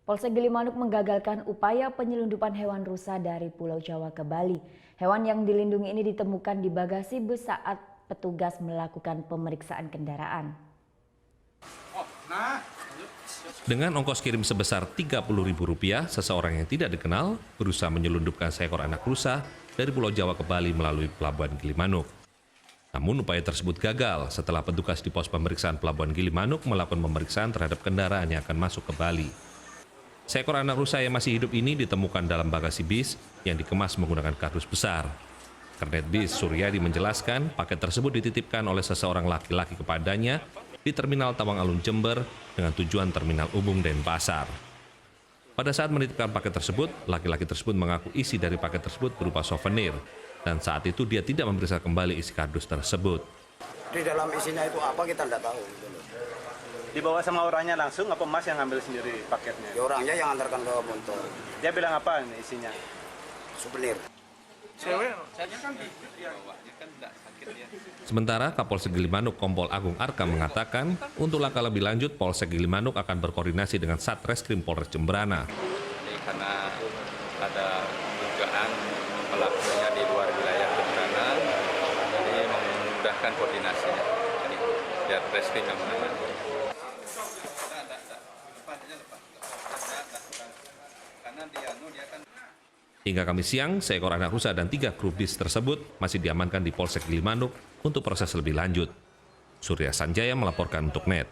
Polsek Gilimanuk menggagalkan upaya penyelundupan hewan rusa dari Pulau Jawa ke Bali. Hewan yang dilindungi ini ditemukan di bagasi bus saat petugas melakukan pemeriksaan kendaraan. Dengan ongkos kirim sebesar Rp30.000, seseorang yang tidak dikenal berusaha menyelundupkan seekor anak rusa dari Pulau Jawa ke Bali melalui Pelabuhan Gilimanuk. Namun upaya tersebut gagal setelah petugas di pos pemeriksaan Pelabuhan Gilimanuk melakukan pemeriksaan terhadap kendaraan yang akan masuk ke Bali. Seekor anak rusa yang masih hidup ini ditemukan dalam bagasi bis yang dikemas menggunakan kardus besar. Kernet bis Suryadi menjelaskan paket tersebut dititipkan oleh seseorang laki-laki kepadanya di Terminal Tawang Alun Jember dengan tujuan Terminal Umum Denpasar. Pada saat menitipkan paket tersebut, laki-laki tersebut mengaku isi dari paket tersebut berupa souvenir, dan saat itu dia tidak memeriksa kembali isi kardus tersebut. Di dalam isinya itu apa kita tidak tahu. Dibawa sama orangnya langsung, apa Mas yang ngambil sendiri paketnya? Ya, orangnya yang antarkan ke Montor. Dia bilang apa ini isinya? Souvenir. Sementara Kapolsek Gilimanuk Kompol Agung Arka mengatakan, untuk langkah lebih lanjut Polsek Gilimanuk akan berkoordinasi dengan Satreskrim Polres Jemberana. Karena ada dugaan pelakunya di luar wilayah Jemberana, jadi memudahkan koordinasinya. Jadi biar Reskrim yang menangani. Hingga Kamis siang, seekor anak rusa dan 3 kru bis tersebut masih diamankan di Polsek Gilimanuk untuk proses lebih lanjut. Surya Sanjaya melaporkan untuk NET.